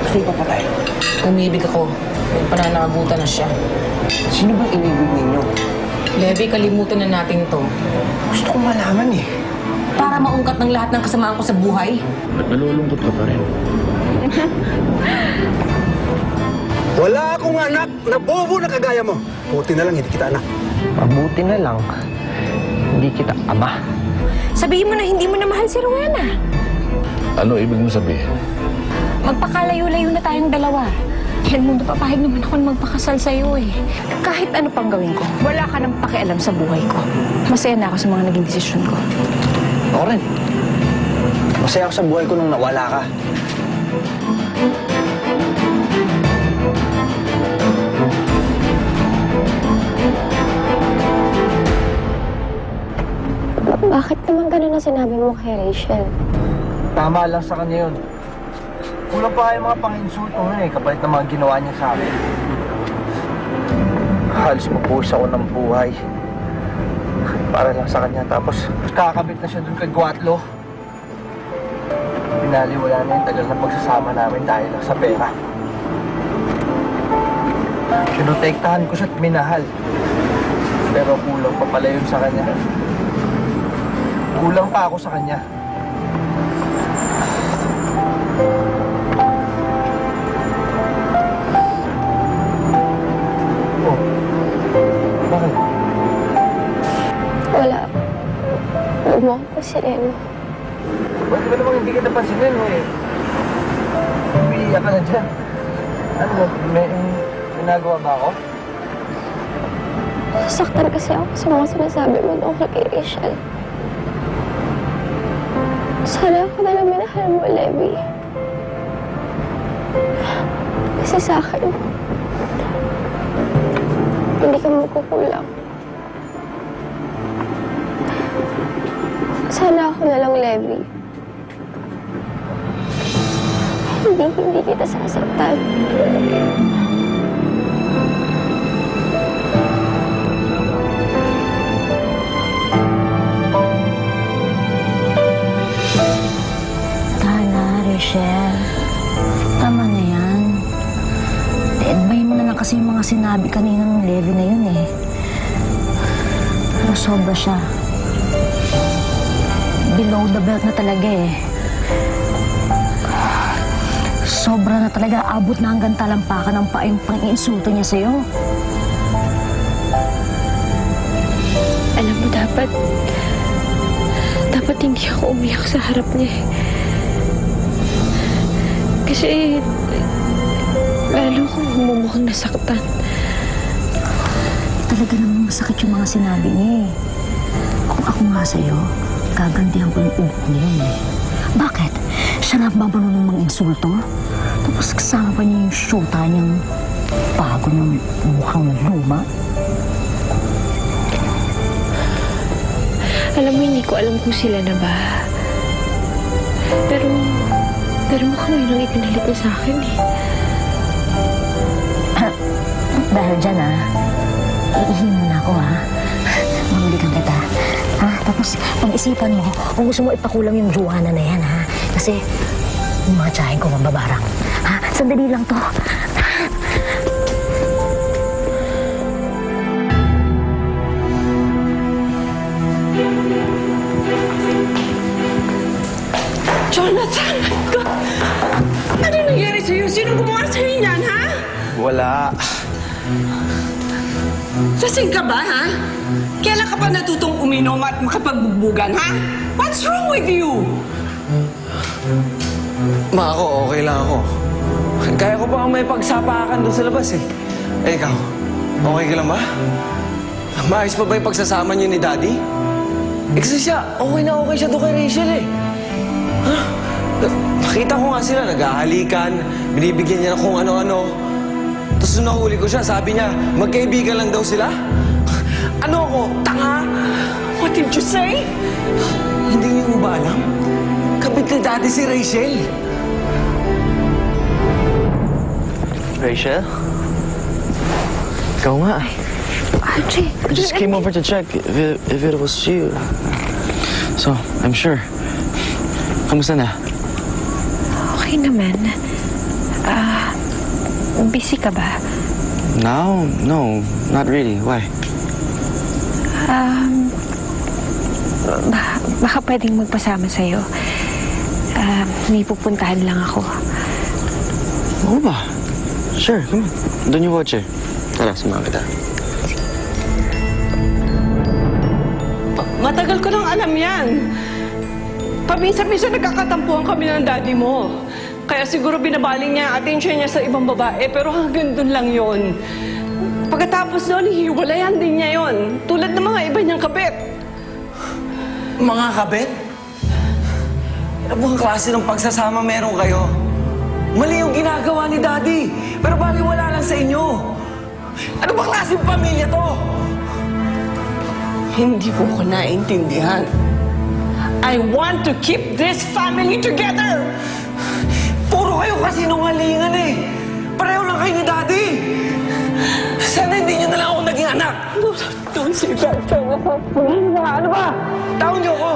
Gusto ko patay. Umibig ako. Pananagutan na siya. Sino ba inibig ninyo? Levi, kalimutan na natin to. Gusto kong malaman eh. Para maungkat ng lahat ng kasamaan ko sa buhay. Ba't nalulungkot ka pa rin? Wala akong anak na bobo na kagaya mo. Buti na lang, hindi kita anak. Mabuti na lang, hindi kita ama. Sabihin mo na hindi mo na mahal si Rowena. Ano ibig mo sabihin? Magpakalayo-layo na tayong dalawa. Yan mundo, papahig naman ako na magpakasal sa'yo eh. Kahit ano pang gawin ko, wala ka nang pakialam sa buhay ko. Masaya na ako sa mga naging desisyon ko. Ako rin. Masaya ako sa buhay ko nung nawala ka. Bakit naman gano'n na sinabi mo kay Rachel? Tama lang sa kanya yun. Kulang pa kayo mga pang-insulto nun eh, kapalit ng mga ginawa niya sa akin. Halos magbuhos ako ng buhay. Para lang sa kanya, tapos kakabit na siya dun kay Guatlo. Pinaliwala na yung tagal na pagsasama namin dahil lang sa pera. Pinotektahan ko siya at minahal. Pero kulang pa pala yun sa kanya. Kulang pa ako sa kanya. Oh, bakit? Wala. Huwag mo akong pansinin. Ba't ba namang hindi ka napansinin mo eh? Umiiyak ka na dyan. Ano ba? May ginagawa ba ako? Nasaktan kasi ako sa mga sinasabi mo tungkol kay Rachel. Sana ako na lang minahal mo, Levi. Kasi sa akin, hindi ka magkukulang. Sana ako na lang, Levi. Hindi kita sasaktan. Rachel, tama na yan. Deadbay mo na lang kasi yung mga sinabi kanina ng Levi na yun eh. Pero sobra siya. Below the belt na talaga eh. Sobra na talaga. Abot na hanggang talampakan ng pang-insulto niya sa'yo. Alam mo, dapat hindi ako umiyak sa harap niya. Kasi lalo kong humumukhang nasaktan. Talaga namang masakit yung mga sinabi niya eh. Kung ako nga sa'yo, gagantihan ko yung ugot niya yun eh. Bakit? Siya na ba ng mga insulto? Tapos kasama pa niya yung shoota niyang bago ng mukhang luma. Alam mo, hindi ko alam kung sila na ba. Pero mukhang yun ang ipinalit niya sa akin eh. Dahil dyan iihin mo na ako Mamulikan kita. Tapos pag-isipan mo, kung gusto mo ipakulang yung Joanna na yan Kasi yung mga tiyahin ko mababarang. Sandali lang to. Jonathan! Ano nangyari sa'yo? Sino gumawa sa'yo niyan, ha? Wala. Lasing ka ba, ha? Kailan ka pa natutong uminom at makapagbubugan, ha? What's wrong with you? Ma, ako, okay lang ako. Kaya ko pa may pagsapakan doon sa labas eh. Ikaw, okay ka lang ba? Maayos pa ba yung pagsasama niyo ni Daddy? Kasi siya, okay na okay siya doon kay Rachel eh. Nakita ko nga sila, naghahalikan, binibigyan niya ng kung ano-ano. Tapos nung nahuli ko siya, sabi niya, magkaibigan lang daw sila. Ano ako, tanga? What did you say? Hindi niyo ba alam? Kapit ni Daddy si Rachel. Rachel? Ikaw nga. Archie! I just came over to check if it was you. So, I'm sure. Kamusta na? Okay naman. Busy ka ba? Now? No, not really. Why? Baka pwedeng magpasama sa'yo. May pupuntahan lang ako. Oo ba? Sure, come on. Doon yung kotse. Tara, samahan kita. Matagal ko nang alam yan. Paminsan-minsan nagkakatampuhan kami ng daddy mo. Kaya siguro binabaling niya ang atensyon niya sa ibang babae, pero hanggang doon lang yon. Pagkatapos doon, hiwalayan din niya yon. Tulad ng mga iba niyang kabit. Mga kabit? Ano bang klase ng pagsasama meron kayo? Mali yung ginagawa ni Daddy, pero baliwala lang sa inyo. Ano bang klaseng pamilya to? Hindi ko naintindihan. I want to keep this family together. Puro kayo kasinungalingan eh. Pareho lang kayo ni Daddy. Sana hindi niyo na lang ako naging anak. Don't say that. Ano ba? Tawon niyo ako.